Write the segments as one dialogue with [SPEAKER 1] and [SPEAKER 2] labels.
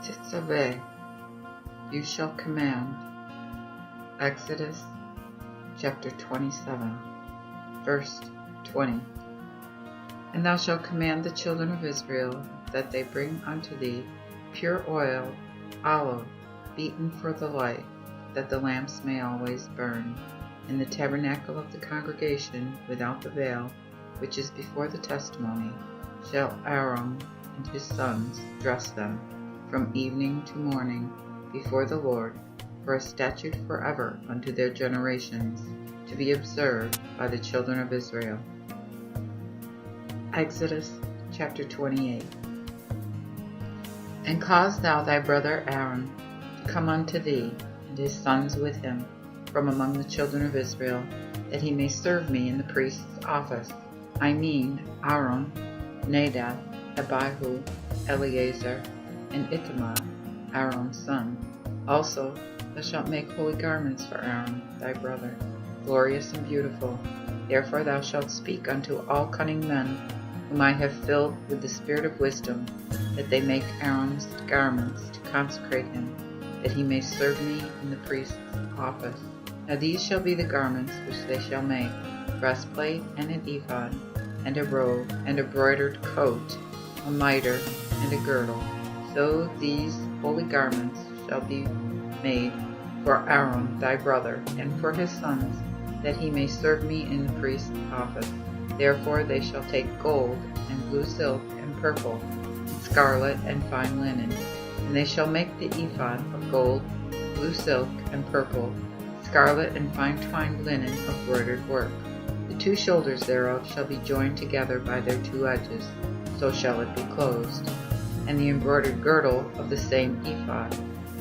[SPEAKER 1] Titzaveh, you shall command. Exodus chapter 27, verse 20. And thou shalt command the children of Israel that they bring unto thee pure oil, olive, beaten for the light, that the lamps may always burn. In the tabernacle of the congregation without the veil, which is before the testimony, shall Aaron and his sons dress them from evening to morning before the Lord, for a statute forever unto their generations, to be observed by the children of Israel. Exodus chapter 28. And cause thou thy brother Aaron to come unto thee, and his sons with him, from among the children of Israel, that he may serve me in the priest's office. I mean Aaron, Nadab, Abihu, Eleazar, and Ithamar, Aaron's son. Also thou shalt make holy garments for Aaron thy brother, glorious and beautiful. Therefore thou shalt speak unto all cunning men, whom I have filled with the spirit of wisdom, that they make Aaron's garments to consecrate him, that he may serve me in the priest's office. Now these shall be the garments which they shall make: breastplate, and an ephod, and a robe, and a broidered coat, a mitre, and a girdle. So these holy garments shall be made for Aaron thy brother, and for his sons, that he may serve me in the priest's office. Therefore they shall take gold, and blue silk, and purple, and scarlet, and fine linen. And they shall make the ephod of gold, blue silk, and purple, scarlet, and fine twined linen of broidered work. The two shoulders thereof shall be joined together by their two edges, so shall it be closed. And the embroidered girdle of the same ephod,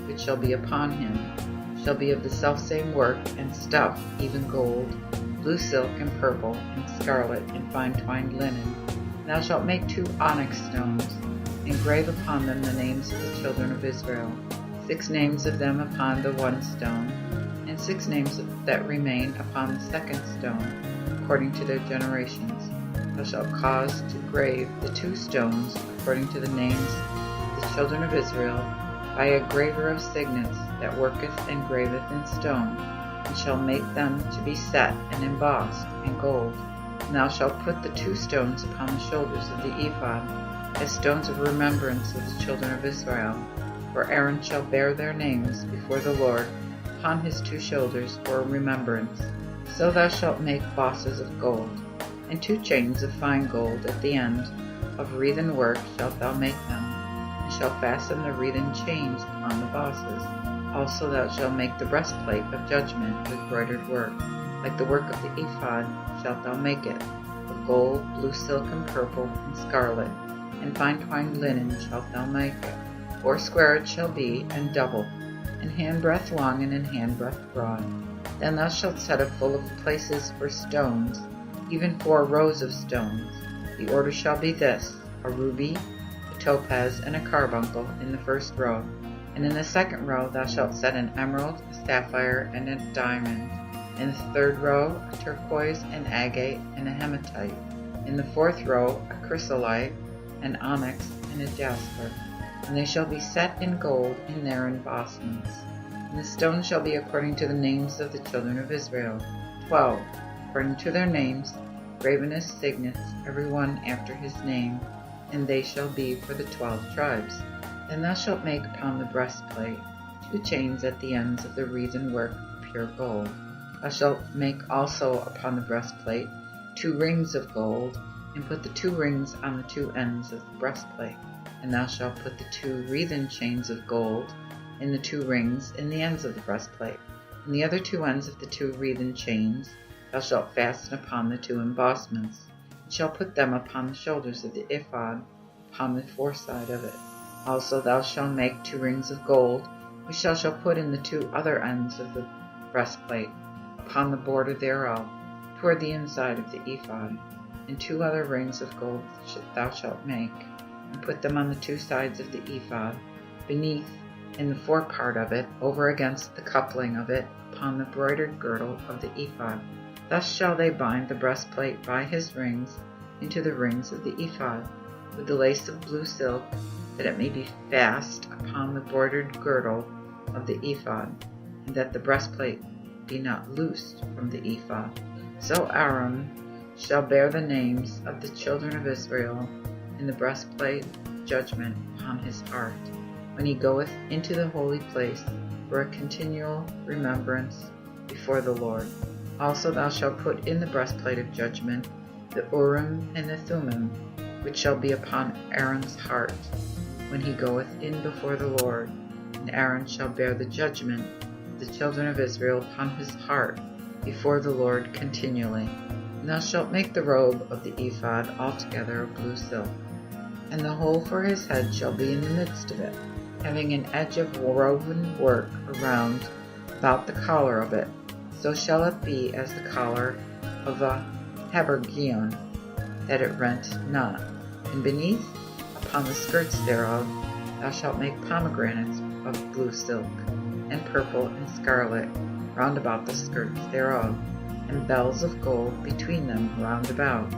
[SPEAKER 1] which shall be upon him, shall be of the selfsame work and stuff, even gold, blue silk, and purple, and scarlet, and fine twined linen. And thou shalt make 2 onyx stones, engrave upon them the names of the children of Israel, 6 names of them upon the one stone, and 6 names that remain upon the second stone, according to their generations. Thou shalt cause to grave the 2 stones according to the names of the children of Israel by a graver of signets that worketh and graveth in stone, and shall make them to be set and embossed in gold. And thou shalt put the 2 stones upon the shoulders of the ephod, as stones of remembrance of the children of Israel. For Aaron shall bear their names before the Lord upon his 2 shoulders for a remembrance. So thou shalt make bosses of gold, and 2 chains of fine gold at the end of wreathen work shalt thou make them, and shalt fasten the wreathen chains upon the bosses. Also thou shalt make the breastplate of judgment with broidered work, like the work of the ephod shalt thou make it, of gold, blue silk, and purple, and scarlet, and fine twined linen shalt thou make it. 4 square it shall be, and double, and handbreadth long, and an handbreadth broad. Then thou shalt set it full of places for stones, even 4 rows of stones. The order shall be this: a ruby, a topaz, and a carbuncle in the first row. And in the second row thou shalt set an emerald, a sapphire, and a diamond. In the third row a turquoise, an agate, and a hematite. In the fourth row a chrysolite, an onyx, and a jasper. And they shall be set in gold in their embossments. And the stones shall be according to the names of the children of Israel, 12, according to their names, graven as signets, every one after his name, and they shall be for the 12 tribes. Then thou shalt make upon the breastplate 2 chains at the ends of the wreathen work of pure gold. Thou shalt make also upon the breastplate 2 rings of gold, and put the 2 rings on the 2 ends of the breastplate. And thou shalt put the 2 wreathen chains of gold in the 2 rings in the ends of the breastplate. And the other 2 ends of the 2 wreathen chains thou shalt fasten upon the 2 embossments, and shalt put them upon the shoulders of the ephod, upon the foreside of it. Also thou shalt make 2 rings of gold, which thou shalt put in the 2 other ends of the breastplate, upon the border thereof, toward the inside of the ephod. And 2 other rings of gold thou shalt make, and put them on the 2 sides of the ephod, beneath, in the forepart of it, over against the coupling of it, upon the broidered girdle of the ephod. Thus shall they bind the breastplate by his rings into the rings of the ephod, with the lace of blue silk, that it may be fast upon the broidered girdle of the ephod, and that the breastplate be not loosed from the ephod. So Aaron shall bear the names of the children of Israel in the breastplate of judgment upon his heart, when he goeth into the holy place for a continual remembrance before the Lord. Also thou shalt put in the breastplate of judgment the Urim and the Thummim, which shall be upon Aaron's heart, when he goeth in before the Lord. And Aaron shall bear the judgment of the children of Israel upon his heart before the Lord continually. And thou shalt make the robe of the ephod altogether of blue silk, and the hole for his head shall be in the midst of it, having an edge of woven work around about the collar of it. So shall it be as the collar of a habergeon, that it rent not. And beneath, upon the skirts thereof, thou shalt make pomegranates of blue silk, and purple and scarlet round about the skirts thereof, and bells of gold between them round about,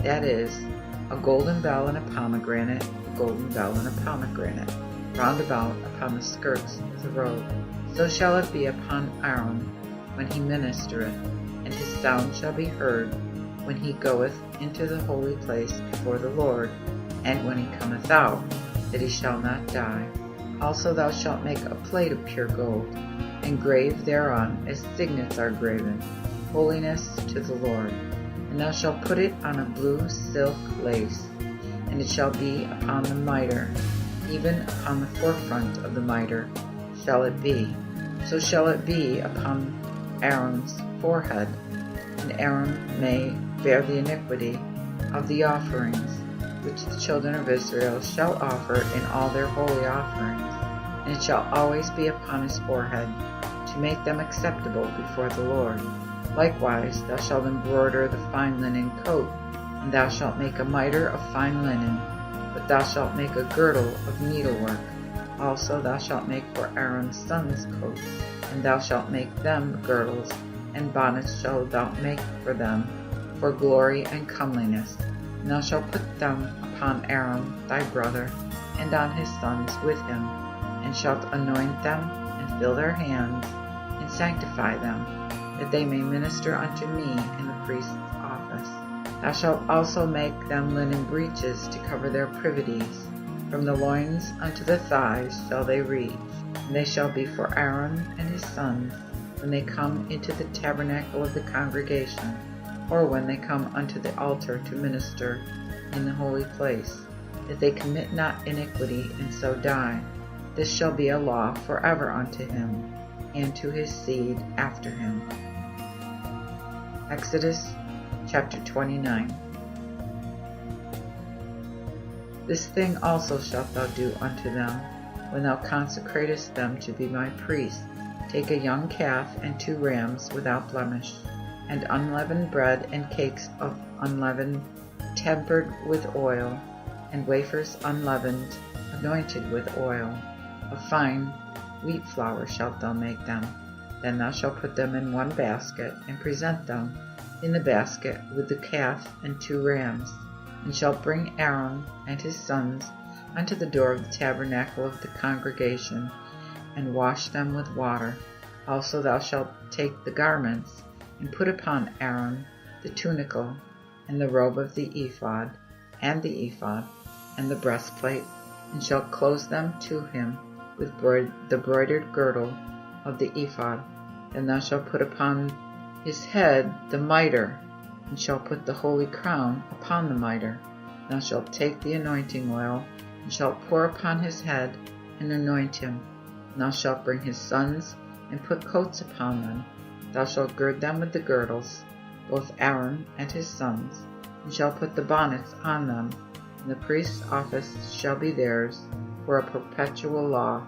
[SPEAKER 1] that is, a golden bell and a pomegranate, a golden bell and a pomegranate, round about upon the skirts of the robe. So shall it be upon Aaron when he ministereth, and his sound shall be heard when he goeth into the holy place before the Lord, and when he cometh out, that he shall not die. Also thou shalt make a plate of pure gold, and grave thereon as signets are graven, holiness to the Lord. And thou shalt put it on a blue silk lace, and it shall be upon the mitre, even upon the forefront of the mitre shall it be. So shall it be upon Aaron's forehead, and Aaron may bear the iniquity of the offerings which the children of Israel shall offer in all their holy offerings, and it shall always be upon his forehead, to make them acceptable before the Lord. Likewise thou shalt embroider the fine linen coat, and thou shalt make a mitre of fine linen, but thou shalt make a girdle of needlework. Also thou shalt make for Aaron's sons coats, and thou shalt make them girdles, and bonnets shalt thou make for them, for glory and comeliness. And thou shalt put them upon Aaron thy brother, and on his sons with him, and shalt anoint them, and fill their hands, and sanctify them, that they may minister unto me in the priest's office. Thou shalt also make them linen breeches to cover their privities. From the loins unto the thighs shall they reach, and they shall be for Aaron and his sons, when they come into the tabernacle of the congregation, or when they come unto the altar to minister in the holy place, that they commit not iniquity and so die. This shall be a law forever unto him, and to his seed after him. Exodus chapter 29. This thing also shalt thou do unto them, when thou consecratest them to be my priests. Take a young calf and 2 rams without blemish, and unleavened bread and cakes of unleavened, tempered with oil, and wafers unleavened, anointed with oil. Of fine wheat flour shalt thou make them. Then thou shalt put them in one basket, and present them in the basket with the calf and 2 rams, and shalt bring Aaron and his sons unto the door of the tabernacle of the congregation, and wash them with water. Also thou shalt take the garments, and put upon Aaron the tunicle, and the robe of the ephod, and the ephod, and the breastplate, and shalt close them to him with the broidered girdle of the ephod. Then thou shalt put upon his head the mitre, and shalt put the holy crown upon the mitre. Thou shalt take the anointing oil, and shalt pour upon his head, and anoint him. And thou shalt bring his sons, and put coats upon them. Thou shalt gird them with the girdles, both Aaron and his sons, and shalt put the bonnets on them, and the priest's office shall be theirs for a perpetual law.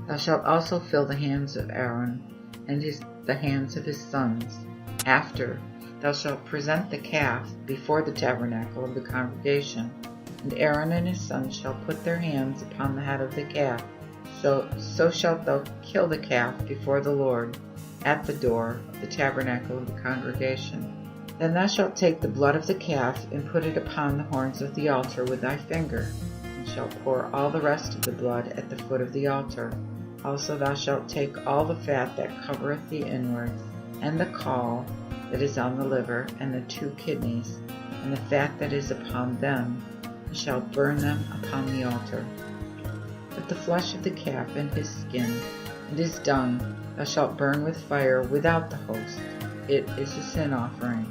[SPEAKER 1] Thou shalt also fill the hands of Aaron, and the hands of his sons. After thou shalt present the calf before the tabernacle of the congregation, and Aaron and his sons shall put their hands upon the head of the calf. So shalt thou kill the calf before the Lord at the door of the tabernacle of the congregation. Then thou shalt take the blood of the calf, and put it upon the horns of the altar with thy finger, and shalt pour all the rest of the blood at the foot of the altar. Also thou shalt take all the fat that covereth the inwards, and the caul that is on the liver, and the 2 kidneys, and the fat that is upon them, and shalt burn them upon the altar. But the flesh of the calf and his skin and his dung thou shalt burn with fire without the host. It is a sin offering.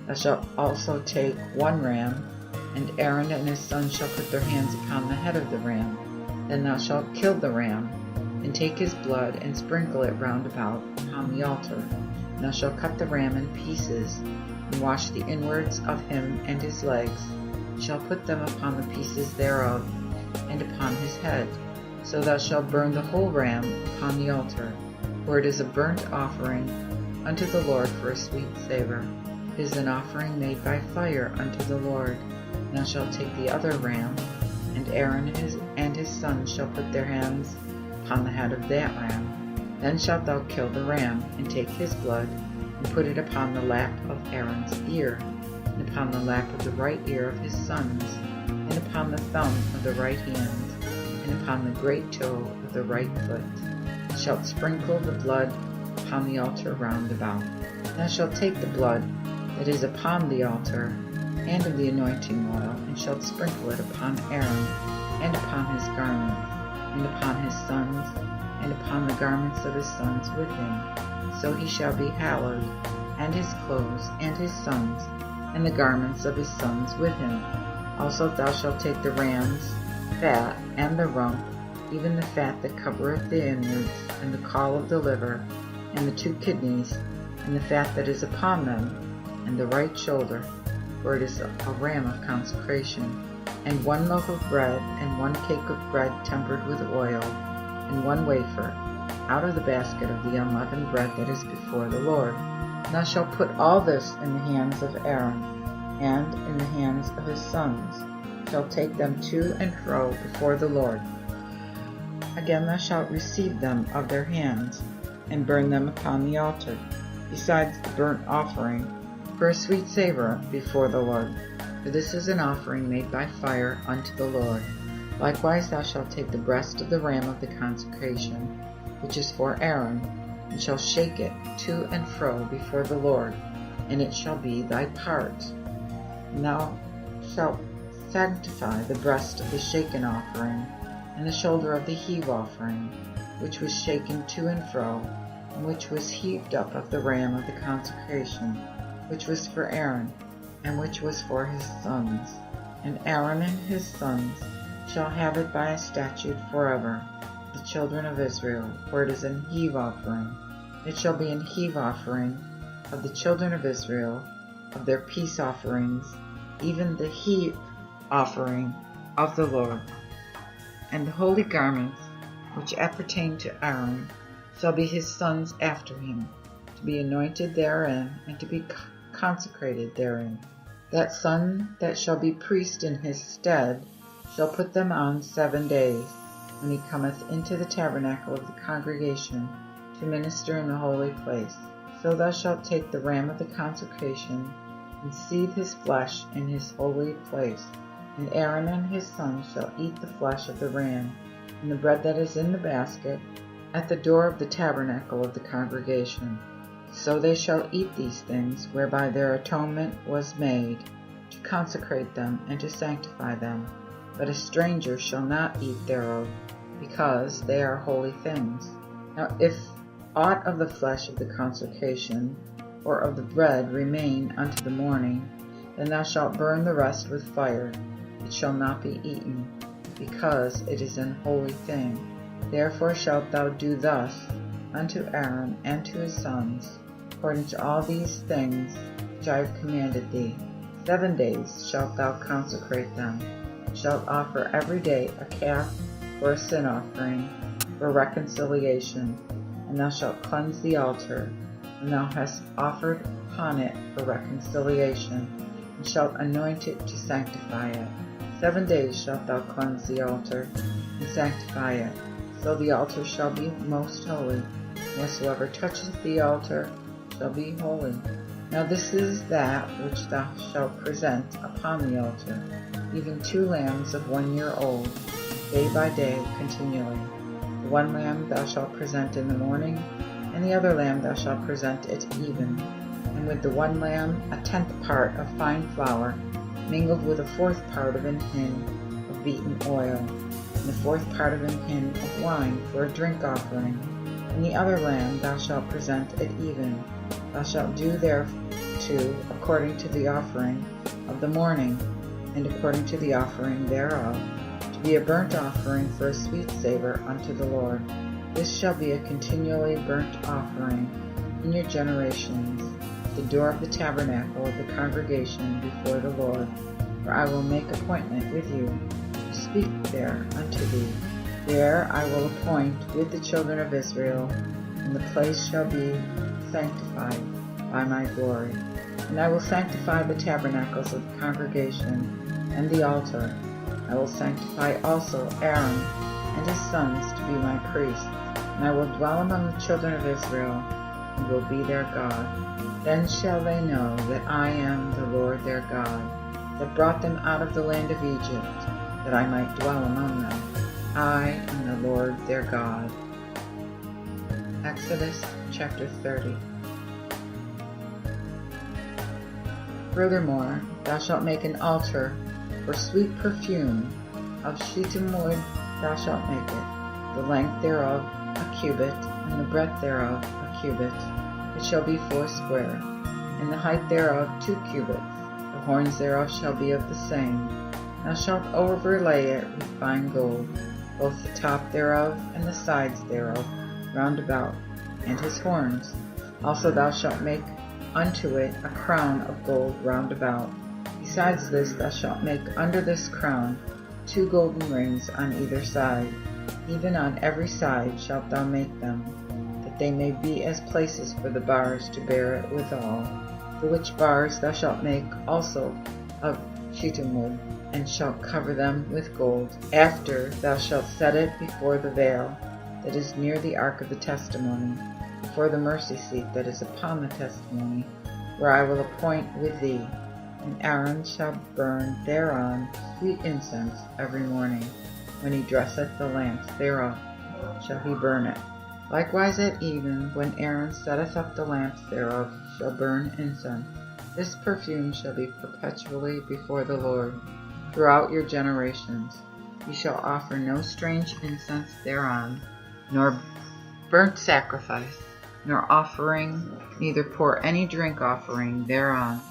[SPEAKER 1] Thou shalt also take 1 ram, and Aaron and his sons shall put their hands upon the head of the ram. Then thou shalt kill the ram, and take his blood, and sprinkle it round about upon the altar. And thou shalt cut the ram in pieces, and wash the inwards of him and his legs, and shalt put them upon the pieces thereof, and upon his head. So thou shalt burn the whole ram upon the altar, for it is a burnt offering unto the Lord for a sweet savour. It is an offering made by fire unto the Lord. And thou shalt take the other ram, and Aaron and his sons shall put their hands upon the head of that ram. Then shalt thou kill the ram, and take his blood, and put it upon the lap of Aaron's ear, and upon the lap of the right ear of his sons, and upon the thumb of the right hand, and upon the great toe of the right foot. And shalt sprinkle the blood upon the altar round about. Thou shalt take the blood that is upon the altar, and of the anointing oil, and shalt sprinkle it upon Aaron, and upon his garments, and upon his sons, and upon the garments of his sons with him. So he shall be hallowed, and his clothes, and his sons, and the garments of his sons with him. Also thou shalt take the ram's fat, and the rump, even the fat that covereth the inwards, and the caul of the liver, and the 2 kidneys, and the fat that is upon them, and the right shoulder, for it is a ram of consecration, and 1 loaf of bread, and 1 cake of bread tempered with oil, and 1 wafer, out of the basket of the unleavened bread that is before the Lord. And thou shalt put all this in the hands of Aaron, and in the hands of his sons, shalt take them to and fro before the Lord. Again thou shalt receive them of their hands, and burn them upon the altar, besides the burnt offering, for a sweet savour before the Lord. For this is an offering made by fire unto the Lord. Likewise thou shalt take the breast of the ram of the consecration, which is for Aaron, and shalt shake it to and fro before the Lord, and it shall be thy part. And thou shalt sanctify the breast of the shaken offering, and the shoulder of the heave offering, which was shaken to and fro, and which was heaved up of the ram of the consecration, which was for Aaron, and which was for his sons. And Aaron and his sons shall have it by a statute forever, the children of Israel, for it is an heave offering. It shall be an heave offering of the children of Israel, of their peace offerings, even the heave offering of the Lord. And the holy garments which appertain to Aaron shall be his sons after him, to be anointed therein, and to be consecrated therein. That son that shall be priest in his stead shall put them on 7 days, when he cometh into the tabernacle of the congregation to minister in the holy place. So thou shalt take the ram of the consecration, and seethe his flesh in his holy place. And Aaron and his sons shall eat the flesh of the ram, and the bread that is in the basket, at the door of the tabernacle of the congregation. So they shall eat these things, whereby their atonement was made, to consecrate them and to sanctify them. But a stranger shall not eat thereof, because they are holy things. Now if aught of the flesh of the consecration, or of the bread, remain unto the morning, then thou shalt burn the rest with fire. It shall not be eaten, because it is an holy thing. Therefore shalt thou do thus unto Aaron and to his sons, according to all these things which I have commanded thee. 7 days shalt thou consecrate them, and shalt offer every day a calf for a sin offering, for reconciliation, and thou shalt cleanse the altar, when thou hast offered upon it for reconciliation, and shalt anoint it to sanctify it. 7 days shalt thou cleanse the altar, and sanctify it. So the altar shall be most holy. Whatsoever toucheth the altar shall be holy. Now this is that which thou shalt present upon the altar: even 2 lambs of 1 year old, day by day continually. The 1 lamb thou shalt present in the morning, and the other lamb thou shalt present at even. And with the 1 lamb 1/10 part of fine flour, mingled with 1/4 part of an hin of beaten oil, and 1/4 part of an hin of wine for a drink offering. And the other lamb thou shalt present at even. Thou shalt do thereto according to the offering of the morning, and according to the offering thereof, to be a burnt offering for a sweet savour unto the Lord. This shall be a continually burnt offering in your generations, at the door of the tabernacle of the congregation before the Lord. For I will make appointment with you to speak there unto thee. There I will appoint with the children of Israel, and the place shall be sanctified by my glory. And I will sanctify the tabernacles of the congregation and the altar. I will sanctify also Aaron and his sons to be my priests, and I will dwell among the children of Israel, and will be their God. Then shall they know that I am the Lord their God, that brought them out of the land of Egypt, that I might dwell among them. I am the Lord their God. Exodus chapter 30. Furthermore, thou shalt make an altar for sweet perfume. Of shittim wood thou shalt make it, the length thereof a cubit, and the breadth thereof a cubit. It shall be foursquare, and the height thereof 2 cubits. The horns thereof shall be of the same. Thou shalt overlay it with fine gold, both the top thereof and the sides thereof round about, and his horns. Also thou shalt make unto it a crown of gold round about. Besides this thou shalt make under this crown 2 golden rings on either side. Even on every side shalt thou make them, that they may be as places for the bars to bear it withal. The which bars thou shalt make also of shittim wood, and shalt cover them with gold. After thou shalt set it before the veil that is near the ark of the testimony, before the mercy seat that is upon the testimony, where I will appoint with thee. And Aaron shall burn thereon sweet incense every morning. When he dresseth the lamps thereof, shall he burn it. Likewise at even, when Aaron setteth up the lamps thereof, shall burn incense. This perfume shall be perpetually before the Lord throughout your generations. You shall offer no strange incense thereon, nor burnt sacrifice, nor offering, neither pour any drink offering thereon.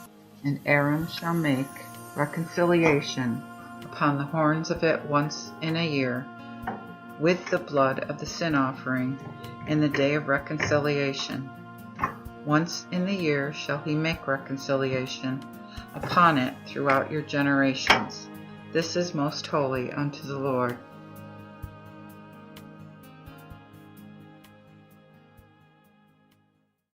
[SPEAKER 1] And Aaron shall make reconciliation upon the horns of it once in a year, with the blood of the sin offering in the day of reconciliation. Once in the year shall he make reconciliation upon it throughout your generations. This is most holy unto the Lord.